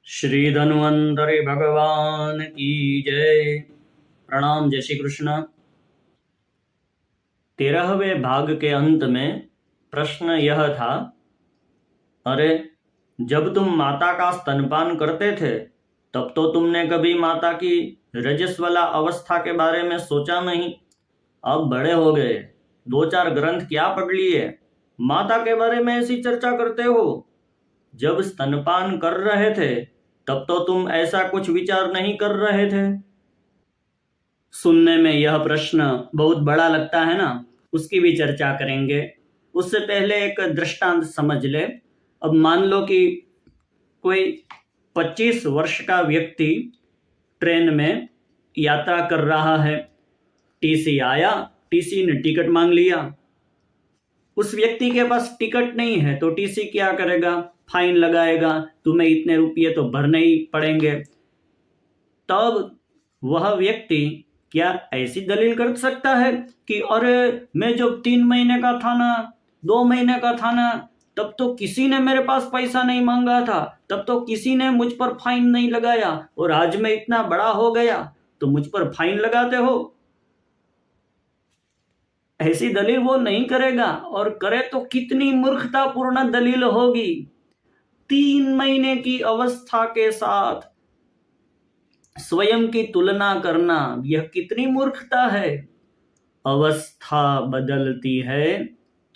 श्री धन्वंतरि भगवान की जय। प्रणाम, जय श्री कृष्ण। 13वें भाग के अंत में प्रश्न यह था, अरे जब तुम माता का स्तनपान करते थे तब तो तुमने कभी माता की रजस्वला अवस्था के बारे में सोचा नहीं। अब बड़े हो गए, 2-4 ग्रंथ क्या पढ़ लिए, माता के बारे में ऐसी चर्चा करते हो। जब स्तनपान कर रहे थे तब तो तुम ऐसा कुछ विचार नहीं कर रहे थे। सुनने में यह प्रश्न बहुत बड़ा लगता है ना, उसकी भी चर्चा करेंगे। उससे पहले एक दृष्टांत समझ ले। अब मान लो कि कोई 25 वर्ष का व्यक्ति ट्रेन में यात्रा कर रहा है। टीसी आया, टीसी ने टिकट मांग लिया। उस व्यक्ति के पास टिकट नहीं है तो टीसी क्या करेगा, फाइन लगाएगा, तुम्हें इतने रुपये तो भरने ही पड़ेंगे। तब वह व्यक्ति क्या ऐसी दलील कर सकता है कि अरे मैं जब 3 महीने का था ना, 2 महीने का था ना, तब तो किसी ने मेरे पास पैसा नहीं मांगा था, तब तो किसी ने मुझ पर फाइन नहीं लगाया, और आज मैं इतना बड़ा हो गया तो मुझ पर फाइन लगाते हो। ऐसी दलील वो नहीं करेगा, और करे तो कितनी मूर्खतापूर्ण दलील होगी। 3 महीने की अवस्था के साथ स्वयं की तुलना करना यह कितनी मूर्खता है। अवस्था बदलती है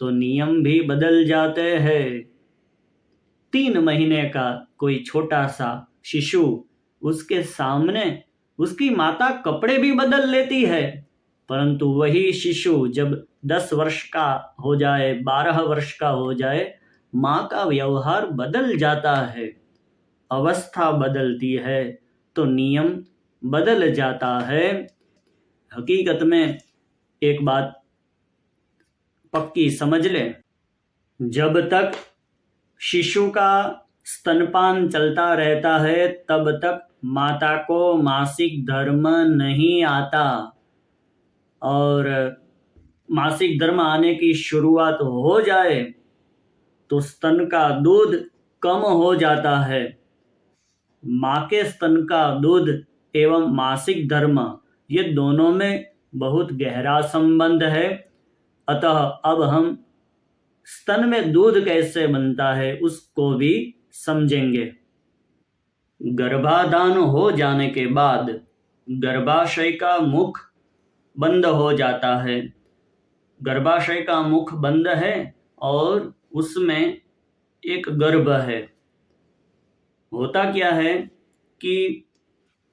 तो नियम भी बदल जाते हैं। 3 महीने का कोई छोटा सा शिशु, उसके सामने उसकी माता कपड़े भी बदल लेती है, परंतु वही शिशु जब 10 वर्ष का हो जाए, 12 वर्ष का हो जाए, माँ का व्यवहार बदल जाता है। अवस्था बदलती है तो नियम बदल जाता है। हकीकत में एक बात पक्की समझ ले, जब तक शिशु का स्तनपान चलता रहता है तब तक माता को मासिक धर्म नहीं आता, और मासिक धर्म आने की शुरुआत हो जाए तो स्तन का दूध कम हो जाता है। माँ के स्तन का दूध एवं मासिक धर्म, ये दोनों में बहुत गहरा संबंध है। अतः अब हम स्तन में दूध कैसे बनता है उसको भी समझेंगे। गर्भाधान हो जाने के बाद गर्भाशय का मुख बंद हो जाता है। गर्भाशय का मुख बंद है और उसमें एक गर्भ है। होता क्या है कि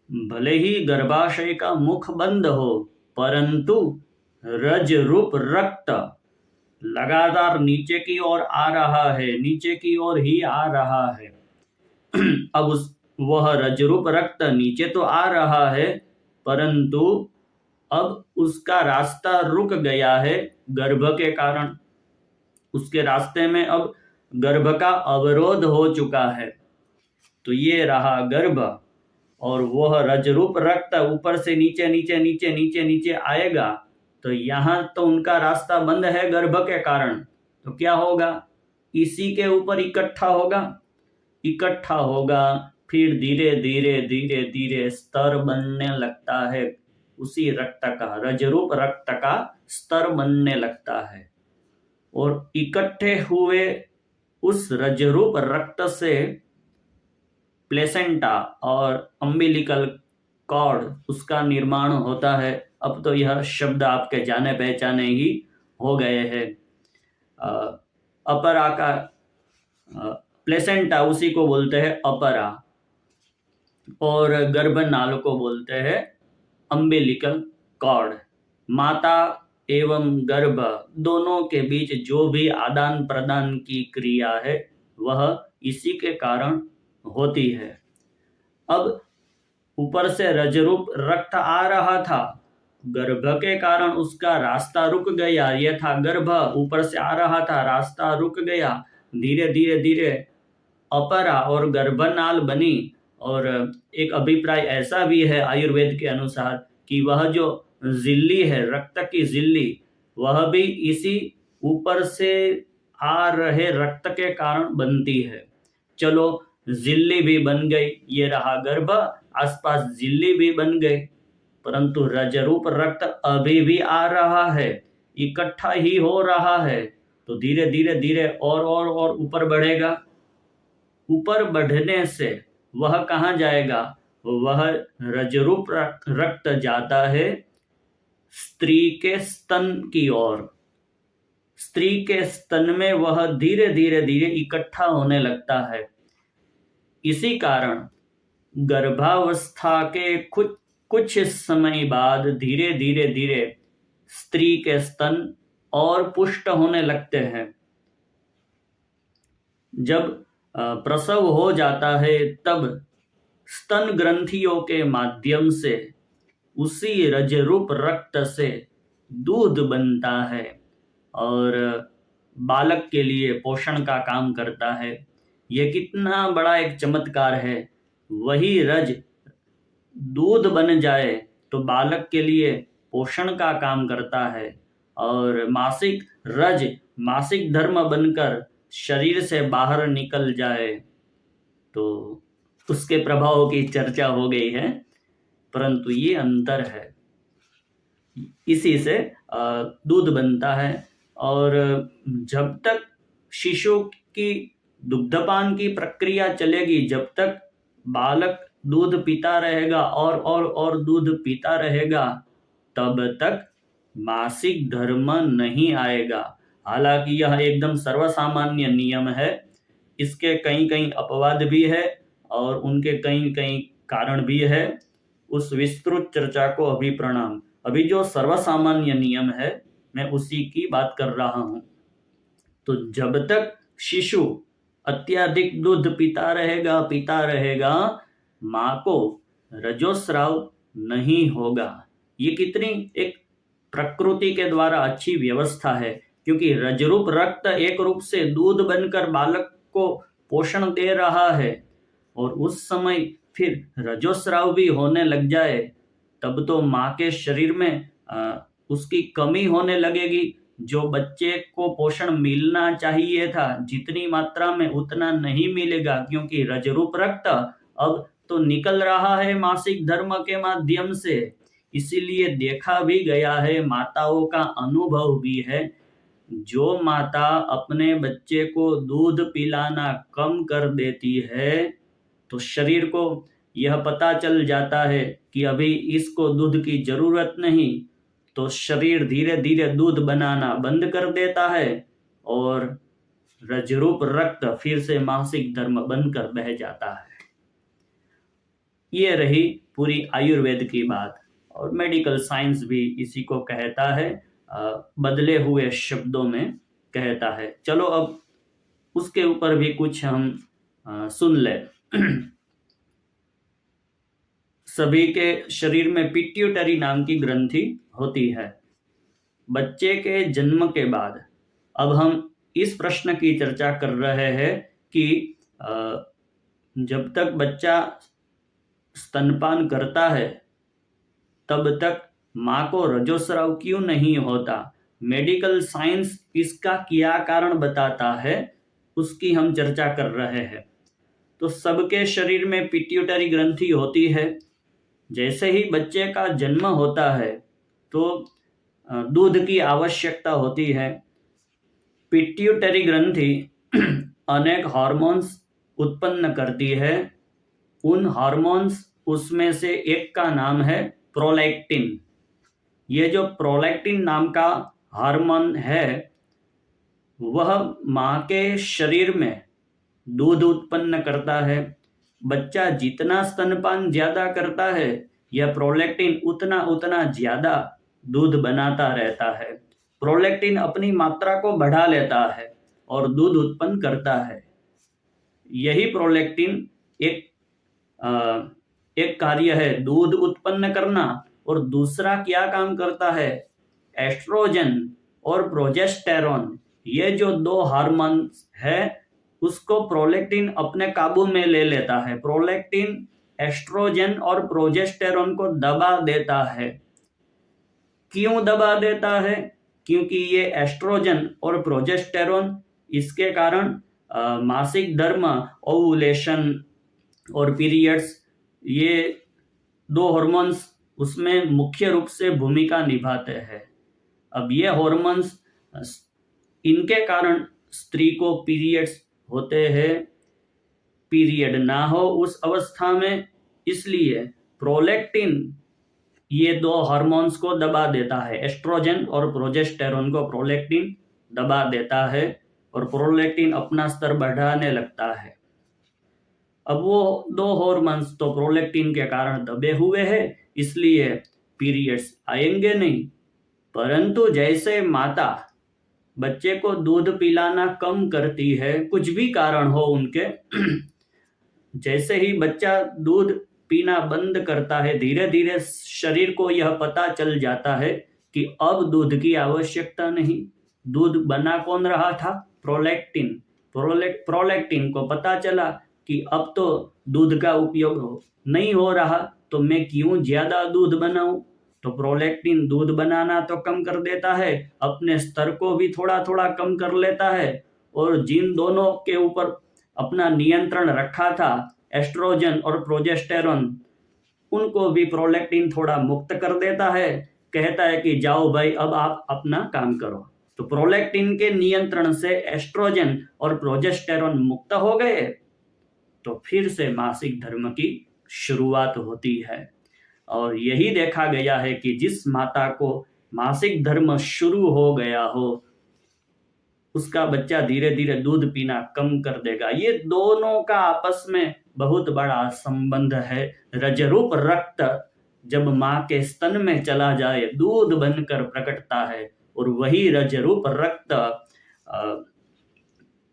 भले ही गर्भाशय का मुख बंद हो, परंतु रज रूप रक्त लगातार नीचे की ओर आ रहा है, नीचे की ओर ही आ रहा है। अब वह रजरूप रक्त नीचे तो आ रहा है, परंतु अब उसका रास्ता रुक गया है गर्भ के कारण। उसके रास्ते में अब गर्भ का अवरोध हो चुका है। तो ये रहा गर्भ, और वह रजरूप रक्त ऊपर से नीचे नीचे नीचे नीचे नीचे आएगा, तो यहाँ तो उनका रास्ता बंद है गर्भ के कारण। तो क्या होगा, इसी के ऊपर इकट्ठा होगा, फिर धीरे धीरे धीरे धीरे स्तर बनने लगता है। उसी रक्त का, रजरूप रक्त का स्तर बनने लगता है, और इकट्ठे हुए उस रजरूप रक्त से प्लेसेंटा और अम्बिलिकल कॉर्ड, उसका निर्माण होता है। अब तो यह शब्द आपके जाने पहचाने ही हो गए हैं। अपरा का प्लेसेंटा, उसी को बोलते हैं अपरा, और गर्भनाल को बोलते हैं अम्बिलिकल कॉर्ड। माता एवं गर्भ दोनों के बीच जो भी आदान प्रदान की क्रिया है वह इसी के कारण होती है। अब ऊपर से रजरूप रक्त आ रहा था, गर्भ के कारण उसका रास्ता रुक गया। यह था गर्भ, ऊपर से आ रहा था, रास्ता रुक गया। धीरे धीरे धीरे अपरा और गर्भनाल बनी। और एक अभिप्राय ऐसा भी है आयुर्वेद के अनुसार कि वह जो झिल्ली है, रक्त की झिल्ली, वह भी इसी ऊपर से आ रहे रक्त के कारण बनती है। चलो, झिल्ली भी बन गई, ये रहा गर्भ, आसपास झिल्ली भी बन गई, परंतु रजरूप रक्त अभी भी आ रहा है, इकट्ठा ही हो रहा है। तो धीरे धीरे धीरे और ऊपर बढ़ेगा। ऊपर बढ़ने से वह कहाँ जाएगा? वह रजरूप रक्त जाता है स्त्री के स्तन की ओर। स्त्री के स्तन में वह धीरे धीरे धीरे इकट्ठा होने लगता है। इसी कारण गर्भावस्था के कुछ समय बाद धीरे धीरे धीरे स्त्री के स्तन और पुष्ट होने लगते हैं। जब प्रसव हो जाता है तब स्तन ग्रंथियों के माध्यम से उसी रजरूप रक्त से दूध बनता है और बालक के लिए पोषण का काम करता है। यह कितना बड़ा एक चमत्कार है। वही रज दूध बन जाए तो बालक के लिए पोषण का काम करता है और मासिक रज मासिक धर्म बनकर शरीर से बाहर निकल जाए तो उसके प्रभाव की चर्चा हो गई है, परंतु ये अंतर है। इसी से दूध बनता है और जब तक शिशु की दुग्धपान की प्रक्रिया चलेगी, जब तक बालक दूध पीता रहेगा और दूध पीता रहेगा, तब तक मासिक धर्म नहीं आएगा। हालांकि यह एकदम सर्वसामान्य नियम है। इसके कई अपवाद भी है और उनके कई कारण भी है। उस विस्तृत चर्चा को अभी प्रणाम। अभी जो सर्वसामान्य नियम है मैं उसी की बात कर रहा हूं। तो जब तक शिशु अत्यधिक दूध पीता रहेगा, मां को रजोस्राव नहीं होगा। ये कितनी एक प्रकृति के द्वारा अच्छी व्यवस्था है, क्योंकि रजरूप रक्त एक रूप से दूध बनकर बालक को पोषण दे रहा है और उस समय फिर रजोस्राव भी होने लग जाए तब तो मां के शरीर में उसकी कमी होने लगेगी। जो बच्चे को पोषण मिलना चाहिए था जितनी मात्रा में, उतना नहीं मिलेगा, क्योंकि रजरूप रक्त अब तो निकल रहा है मासिक धर्म के माध्यम से। इसीलिए देखा भी गया है, माताओं का अनुभव भी है, जो माता अपने बच्चे को दूध पिलाना कम कर देती है तो शरीर को यह पता चल जाता है कि अभी इसको दूध की जरूरत नहीं, तो शरीर धीरे धीरे दूध बनाना बंद कर देता है और रजरूप रक्त फिर से मासिक धर्म बनकर बह जाता है। ये रही पूरी आयुर्वेद की बात और मेडिकल साइंस भी इसी को कहता है, बदले हुए शब्दों में कहता है। चलो अब उसके ऊपर भी कुछ हम सुन ले। सभी के शरीर में पिट्यूटरी नाम की ग्रंथि होती है। बच्चे के जन्म के बाद अब हम इस प्रश्न की चर्चा कर रहे हैं कि जब तक बच्चा स्तनपान करता है तब तक मां को रजोस्राव क्यों नहीं होता। मेडिकल साइंस इसका क्या कारण बताता है, उसकी हम चर्चा कर रहे हैं। तो सबके शरीर में पिट्यूटरी ग्रंथि होती है। जैसे ही बच्चे का जन्म होता है तो दूध की आवश्यकता होती है। पिट्यूटरी ग्रंथि अनेक हार्मोन्स उत्पन्न करती है। उन हार्मोन्स उसमें से एक का नाम है प्रोलैक्टिन। ये जो प्रोलैक्टिन नाम का हार्मोन है वह मां के शरीर में दूध उत्पन्न करता है। बच्चा जितना स्तनपान ज्यादा करता है यह प्रोलैक्टिन उतना ज्यादा दूध बनाता रहता है। प्रोलैक्टिन अपनी मात्रा को बढ़ा लेता है और दूध उत्पन्न करता है। यही प्रोलैक्टिन एक कार्य है दूध उत्पन्न करना, और दूसरा क्या काम करता है, एस्ट्रोजन और प्रोजेस्टेरोन, ये जो दो हार्मोन है उसको प्रोलैक्टिन अपने काबू में ले लेता है। प्रोलैक्टिन एस्ट्रोजन और प्रोजेस्टेरोन को दबा देता है। क्यों दबा देता है? क्योंकि ये एस्ट्रोजन और प्रोजेस्टेरोन इसके कारण मासिक धर्म ओवुलेशन और पीरियड्स, ये दो हॉर्मोन्स उसमें मुख्य रूप से भूमिका निभाते हैं। अब ये हॉर्मोन्स, इनके कारण स्त्री को पीरियड्स होते हैं, पीरियड ना हो उस अवस्था में, इसलिए प्रोलैक्टिन ये दो हार्मोन्स को दबा देता है। एस्ट्रोजन और प्रोजेस्टेरोन को प्रोलैक्टिन दबा देता है और प्रोलैक्टिन अपना स्तर बढ़ाने लगता है। अब वो दो हॉर्मोन्स तो प्रोलैक्टिन के कारण दबे हुए हैं, इसलिए पीरियड्स आएंगे नहीं। परंतु जैसे माता बच्चे को दूध पिलाना कम करती है, कुछ भी कारण हो उनके, जैसे ही बच्चा दूध पीना बंद करता है, धीरे धीरे शरीर को यह पता चल जाता है कि अब दूध की आवश्यकता नहीं। दूध बना कौन रहा था? प्रोलैक्टिन। प्रोलैक्टिन को पता चला कि अब तो दूध का उपयोग नहीं हो रहा, तो मैं क्यों ज्यादा दूध बनाऊं। तो प्रोलैक्टिन दूध बनाना तो कम कर देता है, अपने स्तर को भी थोड़ा थोड़ा कम कर लेता है, और जिन दोनों के ऊपर अपना नियंत्रण रखा था, एस्ट्रोजन और प्रोजेस्टेरोन, उनको भी प्रोलैक्टिन थोड़ा मुक्त कर देता है। कहता है कि जाओ भाई, अब आप अपना काम करो। तो प्रोलैक्टिन के नियंत्रण से एस्ट्रोजन और प्रोजेस्टेरोन मुक्त हो गए, तो फिर से मासिक धर्म की शुरुआत होती है। और यही देखा गया है कि जिस माता को मासिक धर्म शुरू हो गया हो, उसका बच्चा धीरे धीरे दूध पीना कम कर देगा। ये दोनों का आपस में बहुत बड़ा संबंध है। रजरूप रक्त जब माँ के स्तन में चला जाए, दूध बनकर प्रकटता है, और वही रजरूप रक्त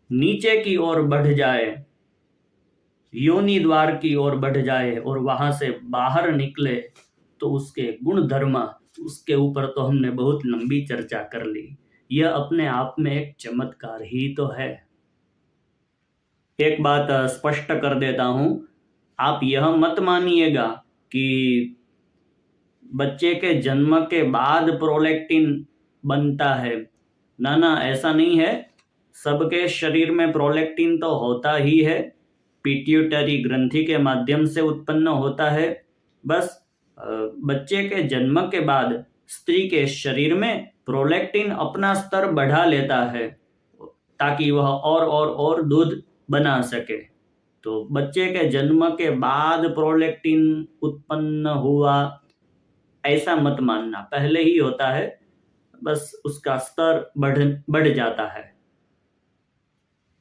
नीचे की ओर बढ़ जाए, योनि द्वार की ओर बढ़ जाए और वहां से बाहर निकले, तो उसके गुण धर्म, उसके ऊपर तो हमने बहुत लंबी चर्चा कर ली। यह अपने आप में एक चमत्कार ही तो है। एक बात स्पष्ट कर देता हूं, आप यह मत मानिएगा कि बच्चे के जन्म के बाद प्रोलैक्टिन बनता है। ना ना, ऐसा नहीं है। सबके शरीर में प्रोलैक्टिन तो होता ही है, पिट्यूटरी ग्रंथि के माध्यम से उत्पन्न होता है। बस बच्चे के जन्म के बाद स्त्री के शरीर में प्रोलैक्टिन अपना स्तर बढ़ा लेता है, ताकि वह और दूध बना सके। तो बच्चे के जन्म के बाद प्रोलैक्टिन उत्पन्न हुआ, ऐसा मत मानना, पहले ही होता है, बस उसका स्तर बढ़ जाता है।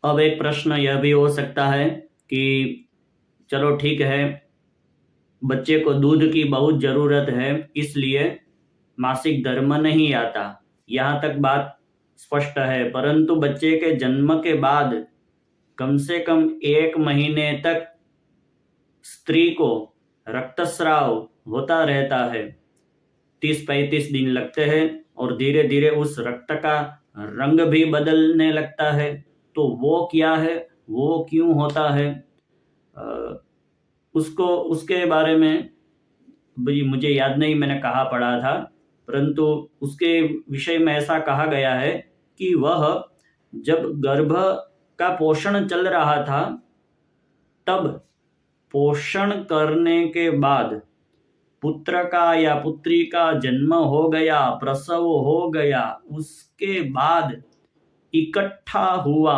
अब एक प्रश्न यह भी हो सकता है कि चलो ठीक है, बच्चे को दूध की बहुत जरूरत है, इसलिए मासिक धर्म नहीं आता, यहाँ तक बात स्पष्ट है। परंतु बच्चे के जन्म के बाद कम से कम 1 महीने तक स्त्री को रक्तस्राव होता रहता है। 30-35 दिन लगते हैं और धीरे धीरे उस रक्त का रंग भी बदलने लगता है। तो वो क्या है, वो क्यों होता है, उसके बारे में मुझे याद नहीं, मैंने कहाँ पढ़ा था, परंतु उसके विषय में ऐसा कहा गया है कि वह जब गर्भ का पोषण चल रहा था, तब पोषण करने के बाद पुत्र का या पुत्री का जन्म हो गया, प्रसव हो गया, उसके बाद इकट्ठा हुआ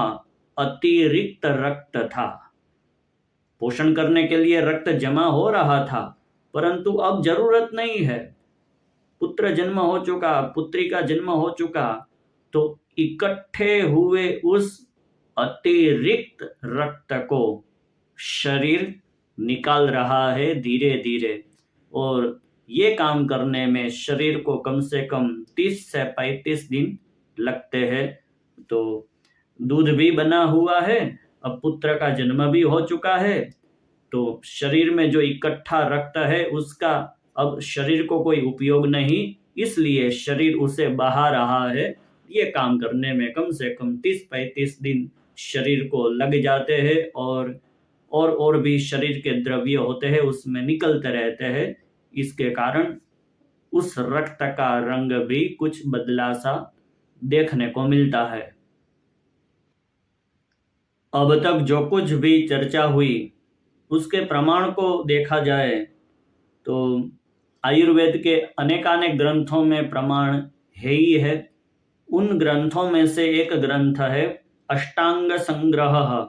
अतिरिक्त रक्त था। पोषण करने के लिए रक्त जमा हो रहा था, परंतु अब जरूरत नहीं है, पुत्र जन्म हो चुका, पुत्री का जन्म हो चुका, तो इकट्ठे हुए उस अतिरिक्त रक्त को शरीर निकाल रहा है धीरे धीरे। और ये काम करने में शरीर को कम से कम 30 से 35 दिन लगते हैं। तो दूध भी बना हुआ है, अब पुत्र का जन्म भी हो चुका है, तो शरीर में जो इकट्ठा रक्त है उसका अब शरीर को कोई उपयोग नहीं, इसलिए शरीर उसे बहा रहा है। ये काम करने में कम से कम 30-35 दिन शरीर को लग जाते हैं, और भी शरीर के द्रव्य होते हैं उसमें निकलते रहते हैं। इसके कारण उस रक्त का रंग भी कुछ बदला सा देखने को मिलता है। अब तक जो कुछ भी चर्चा हुई, उसके प्रमाण को देखा जाए तो आयुर्वेद के अनेकानेक ग्रंथों में प्रमाण है ही है। उन ग्रंथों में से एक ग्रंथ है अष्टांग संग्रह।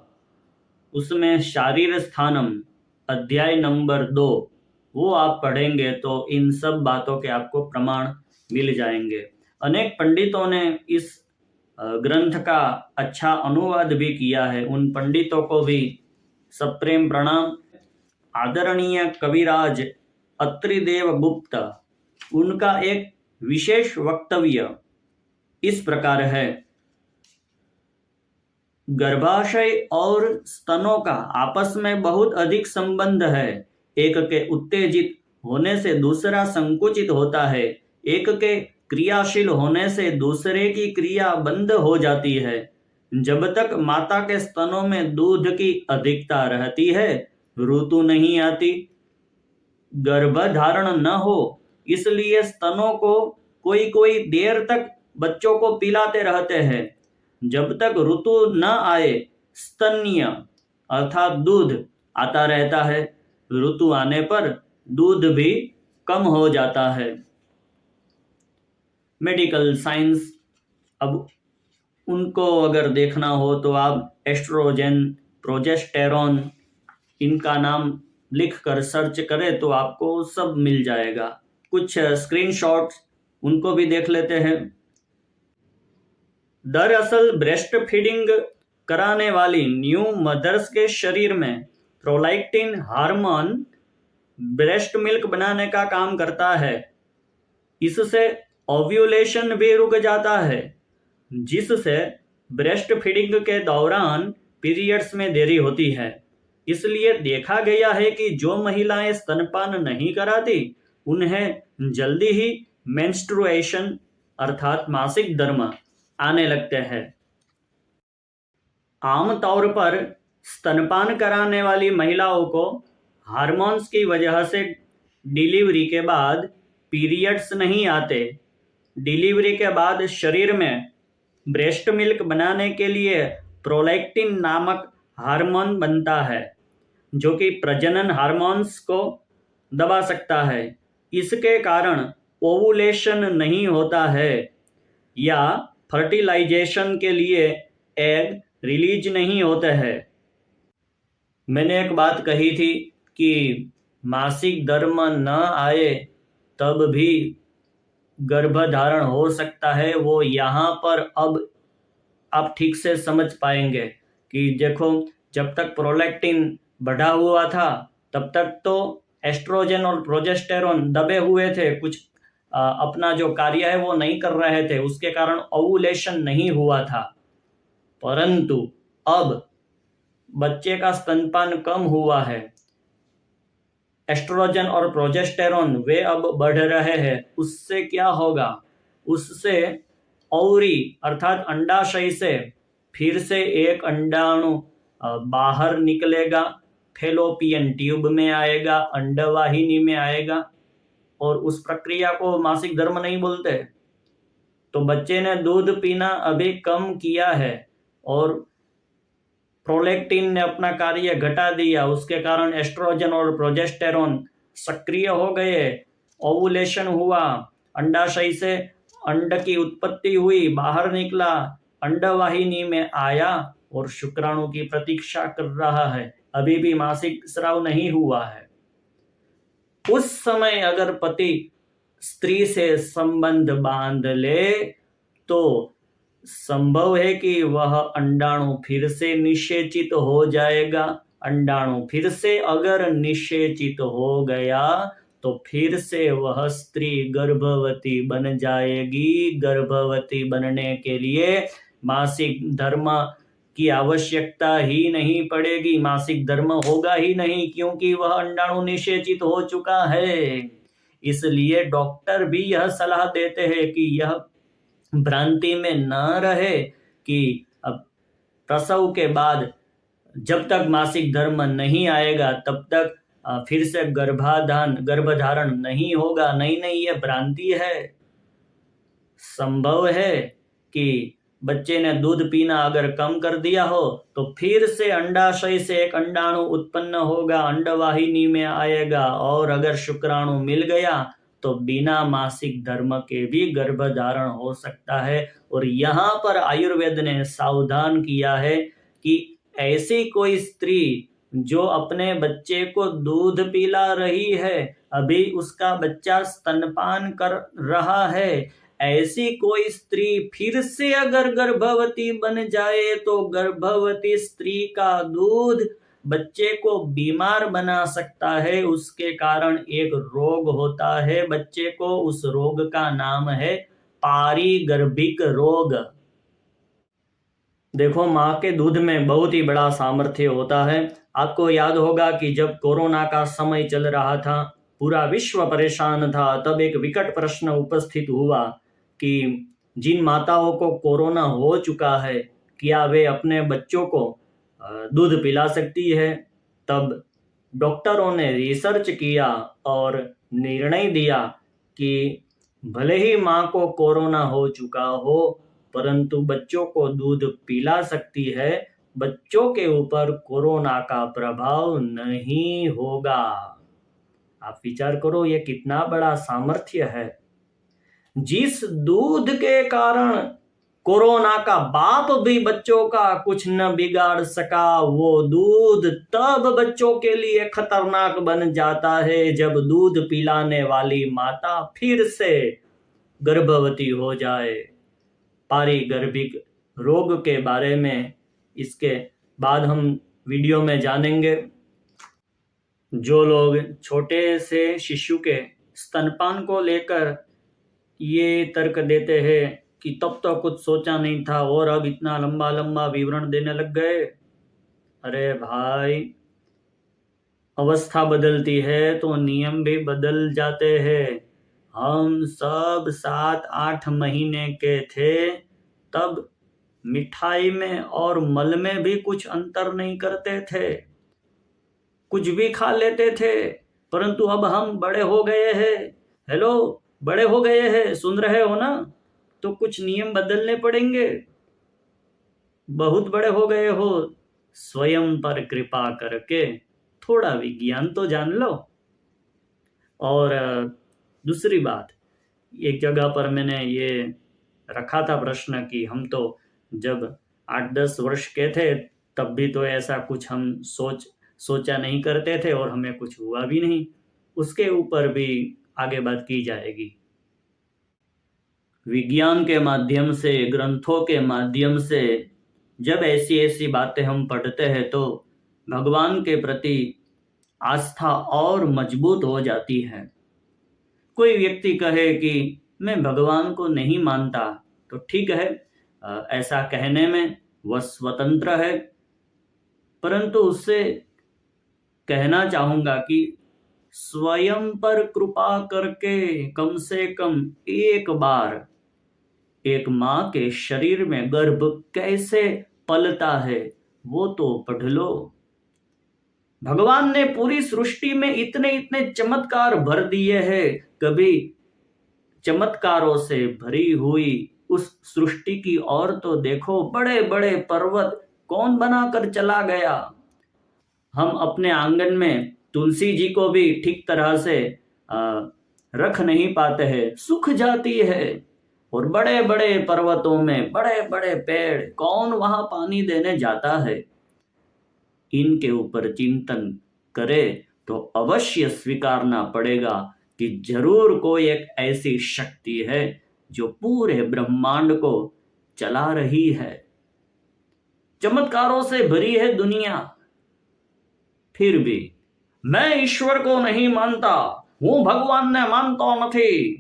उसमें शारीर स्थानम अध्याय नंबर 2 वो आप पढ़ेंगे तो इन सब बातों के आपको प्रमाण मिल जाएंगे। अनेक पंडितों ने इस ग्रंथ का अच्छा अनुवाद भी किया है। उन पंडितों को भी सप्रेम प्रणाम। आदरणीय कविराज अत्रिदेव गुप्त, उनका एक विशेष वक्तव्य इस प्रकार है। गर्भाशय और स्तनों का आपस में बहुत अधिक संबंध है। एक के उत्तेजित होने से दूसरा संकुचित होता है। एक के क्रियाशील होने से दूसरे की क्रिया बंद हो जाती है। जब तक माता के स्तनों में दूध की अधिकता रहती है, ऋतु नहीं आती। गर्भधारण न हो इसलिए स्तनों को कोई कोई देर तक बच्चों को पिलाते रहते हैं। जब तक ऋतु न आए स्तन्य अर्थात दूध आता रहता है। ऋतु आने पर दूध भी कम हो जाता है। मेडिकल साइंस, अब उनको अगर देखना हो तो आप एस्ट्रोजन, प्रोजेस्टेरॉन, इनका नाम लिखकर सर्च करें तो आपको सब मिल जाएगा। कुछ स्क्रीनशॉट्स उनको भी देख लेते हैं। दरअसल ब्रेस्ट फीडिंग कराने वाली न्यू मदर्स के शरीर में प्रोलैक्टिन हार्मोन ब्रेस्ट मिल्क बनाने का काम करता है। इससे ओव्यूलेशन भी रुक जाता है, जिससे ब्रेस्ट फीडिंग के दौरान पीरियड्स में देरी होती है। इसलिए देखा गया है कि जो महिलाएं स्तनपान नहीं कराती उन्हें जल्दी ही मेंस्ट्रुएशन अर्थात मासिक धर्म आने लगते हैं। आमतौर पर स्तनपान कराने वाली महिलाओं को हार्मोन्स की वजह से डिलीवरी के बाद पीरियड्स नहीं आते। डिलीवरी के बाद शरीर में ब्रेस्ट मिल्क बनाने के लिए प्रोलैक्टिन नामक हार्मोन बनता है, जो कि प्रजनन हार्मोन्स को दबा सकता है। इसके कारण ओवुलेशन नहीं होता है या फर्टिलाइजेशन के लिए एग रिलीज नहीं होते हैं। मैंने एक बात कही थी कि मासिक धर्म न आए तब भी गर्भधारण हो सकता है। वो यहाँ पर अब आप ठीक से समझ पाएंगे कि देखो, जब तक प्रोलैक्टिन बढ़ा हुआ था तब तक तो एस्ट्रोजन और प्रोजेस्टेरॉन दबे हुए थे, कुछ अपना जो कार्य है वो नहीं कर रहे थे, उसके कारण ओवुलेशन नहीं हुआ था। परंतु अब बच्चे का स्तनपान कम हुआ है, एस्ट्रोजन और प्रोजेस्टेरॉन वे अब बढ़ रहे हैं। उससे क्या होगा? उससे ओवरी अर्थात अंडाशय से फिर से एक अंडाणु बाहर निकलेगा, फैलोपियन ट्यूब में आएगा, अंडवाहिनी में आएगा, और उस प्रक्रिया को मासिक धर्म नहीं बोलते। तो बच्चे ने दूध पीना अभी कम किया है और प्रोलैक्टिन ने अपना कार्य घटा दिया, उसके कारण एस्ट्रोजन और प्रोजेस्टेरॉन सक्रिय हो गए, ओवुलेशन हुआ, अंडाशय से अंड की उत्पत्ति हुई, बाहर निकला, अंडवाहिनी में आया और शुक्राणु की प्रतीक्षा कर रहा है, अभी भी मासिक स्राव नहीं हुआ है। उस समय अगर पति स्त्री से संबंध बांध ले तो संभव है कि वह अंडाणु फिर से निषेचित हो जाएगा। अंडाणु फिर से अगर निषेचित हो गया तो फिर से वह स्त्री गर्भवती बन जाएगी। गर्भवती बनने के लिए मासिक धर्म की आवश्यकता ही नहीं पड़ेगी, मासिक धर्म होगा ही नहीं, क्योंकि वह अंडाणु निषेचित हो चुका है। इसलिए डॉक्टर भी यह सलाह देते हैं कि यह भ्रांति में न रहे कि अब प्रसव के बाद जब तक मासिक धर्म नहीं आएगा तब तक फिर से गर्भधारण नहीं होगा। नहीं, यह भ्रांति है। संभव है कि बच्चे ने दूध पीना अगर कम कर दिया हो तो फिर से अंडाशय से एक अंडाणु उत्पन्न होगा, अंडवाहिनी में आएगा, और अगर शुक्राणु मिल गया तो बिना मासिक धर्म के भी गर्भधारण हो सकता है। और यहाँ पर आयुर्वेद ने सावधान किया है कि ऐसी कोई स्त्री जो अपने बच्चे को दूध पिला रही है, अभी उसका बच्चा स्तनपान कर रहा है, ऐसी कोई स्त्री फिर से अगर गर्भवती बन जाए तो गर्भवती स्त्री का दूध बच्चे को बीमार बना सकता है। उसके कारण एक रोग होता है बच्चे को, उस रोग का नाम है पारिगर्भिक रोग। देखो, माँ के दूध में बहुत ही बड़ा सामर्थ्य होता है। आपको याद होगा कि जब कोरोना का समय चल रहा था, पूरा विश्व परेशान था, तब एक विकट प्रश्न उपस्थित हुआ कि जिन माताओं को कोरोना हो चुका है, क्या वे अपने बच्चों को दूध पिला सकती है? तब डॉक्टरों ने रिसर्च किया और निर्णय दिया कि भले ही माँ को कोरोना हो चुका हो, परंतु बच्चों को दूध पिला सकती है, बच्चों के ऊपर कोरोना का प्रभाव नहीं होगा। आप विचार करो, ये कितना बड़ा सामर्थ्य है। जिस दूध के कारण कोरोना का बाप भी बच्चों का कुछ न बिगाड़ सका, वो दूध तब बच्चों के लिए खतरनाक बन जाता है जब दूध पिलाने वाली माता फिर से गर्भवती हो जाए। पारिगर्भिक रोग के बारे में इसके बाद हम वीडियो में जानेंगे। जो लोग छोटे से शिशु के स्तनपान को लेकर ये तर्क देते हैं कि तब तो कुछ सोचा नहीं था और अब इतना लंबा लंबा विवरण देने लग गए, अरे भाई, अवस्था बदलती है तो नियम भी बदल जाते हैं। हम सब 7-8 महीने के थे, तब मिठाई में और मल में भी कुछ अंतर नहीं करते थे, कुछ भी खा लेते थे। परंतु अब हम बड़े हो गए हैं, हेलो, बड़े हो गए हैं, सुन रहे हो ना? तो कुछ नियम बदलने पड़ेंगे। बहुत बड़े हो गए हो, स्वयं पर कृपा करके थोड़ा विज्ञान तो जान लो। और दूसरी बात, एक जगह पर मैंने ये रखा था प्रश्न कि हम तो जब 8-10 वर्ष के थे तब भी तो ऐसा कुछ हम सोचा नहीं करते थे और हमें कुछ हुआ भी नहीं। उसके ऊपर भी आगे बात की जाएगी। विज्ञान के माध्यम से, ग्रंथों के माध्यम से जब ऐसी ऐसी बातें हम पढ़ते हैं तो भगवान के प्रति आस्था और मजबूत हो जाती है। कोई व्यक्ति कहे कि मैं भगवान को नहीं मानता, तो ठीक है, ऐसा कहने में वह स्वतंत्र है, परंतु उससे कहना चाहूंगा कि स्वयं पर कृपा करके कम से कम एक बार एक माँ के शरीर में गर्भ कैसे पलता है वो तो पढ़ लो। भगवान ने पूरी सृष्टि में इतने इतने चमत्कार भर दिए हैं, कभी चमत्कारों से भरी हुई उस सृष्टि की ओर तो देखो। बड़े बड़े पर्वत कौन बनाकर चला गया? हम अपने आंगन में तुलसी जी को भी ठीक तरह से रख नहीं पाते हैं, सूख जाती है। और बड़े बड़े पर्वतों में बड़े बड़े पेड़, कौन वहां पानी देने जाता है? इनके ऊपर चिंतन करे तो अवश्य स्वीकारना पड़ेगा कि जरूर कोई एक ऐसी शक्ति है जो पूरे ब्रह्मांड को चला रही है। चमत्कारों से भरी है दुनिया, फिर भी मैं ईश्वर को नहीं मानता, हूँ भगवान ने मानता नहीं।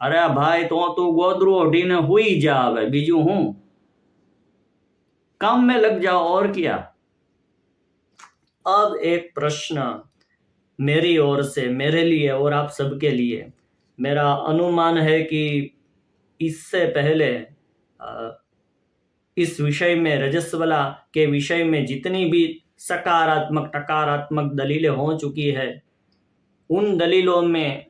अरे भाई, तो तू गोदरू ओढ़ीने हुई जावे, बीजू हूं, काम में लग जाओ, और क्या। अब एक प्रश्न मेरी ओर से, मेरे लिए और आप सबके लिए। मेरा अनुमान है कि इससे पहले इस विषय में, रजस्वला के विषय में जितनी भी सकारात्मक नकारात्मक दलीलें हो चुकी है, उन दलीलों में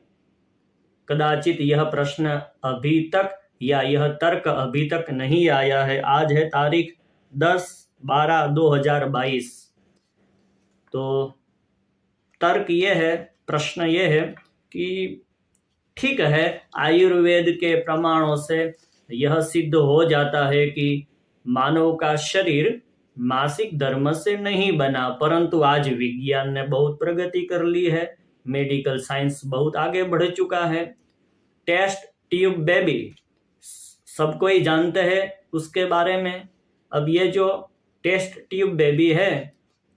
कदाचित यह प्रश्न अभी तक या यह तर्क अभी तक नहीं आया है। आज है तारीख 10/12/2022। तो तर्क ये है, प्रश्न ये है कि ठीक है, आयुर्वेद के प्रमाणों से यह सिद्ध हो जाता है कि मानव का शरीर मासिक धर्म से नहीं बना, परंतु आज विज्ञान ने बहुत प्रगति कर ली है, मेडिकल साइंस बहुत आगे बढ़ चुका है। टेस्ट ट्यूब बेबी सब कोई जानते हैं उसके बारे में। अब ये जो टेस्ट ट्यूब बेबी है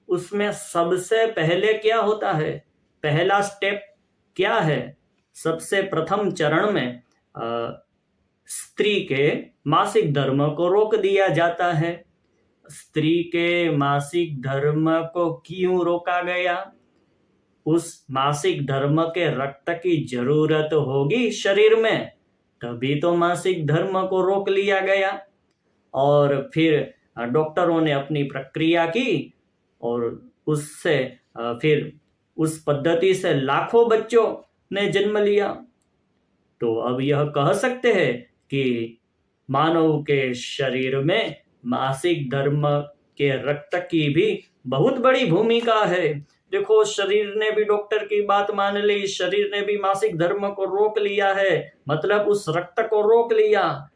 उसमें सबसे पहले क्या होता है, पहला स्टेप क्या है? सबसे प्रथम चरण में स्त्री के मासिक धर्म को रोक दिया जाता है। स्त्री के मासिक धर्म को क्यों रोका गया? उस मासिक धर्म के रक्त की जरूरत होगी शरीर में, तभी तो मासिक धर्म को रोक लिया गया। और फिर डॉक्टरों ने अपनी प्रक्रिया की और उससे फिर उस पद्धति से लाखों बच्चों ने जन्म लिया। तो अब यह कह सकते हैं कि मानव के शरीर में मासिक धर्म के रक्त की भी बहुत बड़ी भूमिका है। देखो, शरीर ने भी डॉक्टर की बात मान ली, शरीर ने भी मासिक धर्म को रोक लिया है, मतलब उस रक्त को रोक लिया।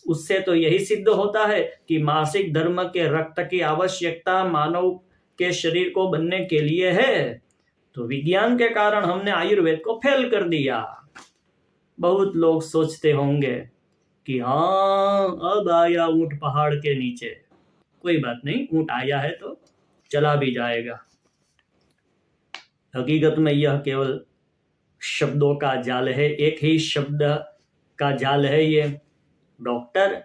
उससे तो यही सिद्ध होता है कि मासिक धर्म के रक्त की आवश्यकता मानव के शरीर को बनने के लिए है। तो विज्ञान के कारण हमने आयुर्वेद को फेल कर दिया। बहुत लोग सोचते होंगे कि हाँ, अब आया ऊंट पहाड़ के नीचे। कोई बात नहीं, ऊंट आया है तो चला भी जाएगा। हकीकत में यह केवल शब्दों का जाल है, एक ही शब्द का जाल है ये। डॉक्टर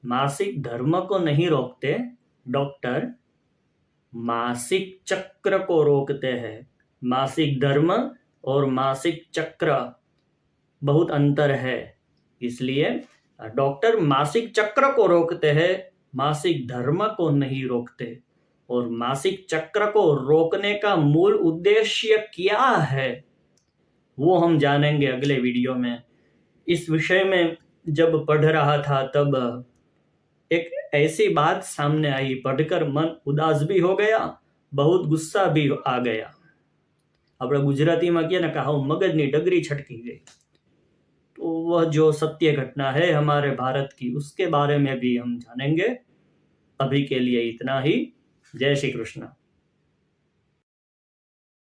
मासिक धर्म को नहीं रोकते, डॉक्टर मासिक चक्र को रोकते हैं। मासिक धर्म और मासिक चक्र बहुत अंतर है, इसलिए डॉक्टर मासिक चक्र को रोकते हैं, मासिक धर्म को नहीं रोकते। और मासिक चक्र को रोकने का मूल उद्देश्य क्या है वो हम जानेंगे अगले वीडियो में। इस विषय में जब पढ़ रहा था तब एक ऐसी बात सामने आई, पढ़कर मन उदास भी हो गया, बहुत गुस्सा भी आ गया। આપણે ગુજરાતીમાં કહે ને કે હાવ મગજની ડગરી છટકી गई। तो वह जो सत्य घटना है हमारे भारत की, उसके बारे में भी हम जानेंगे। अभी के लिए इतना ही। जय श्री कृष्ण।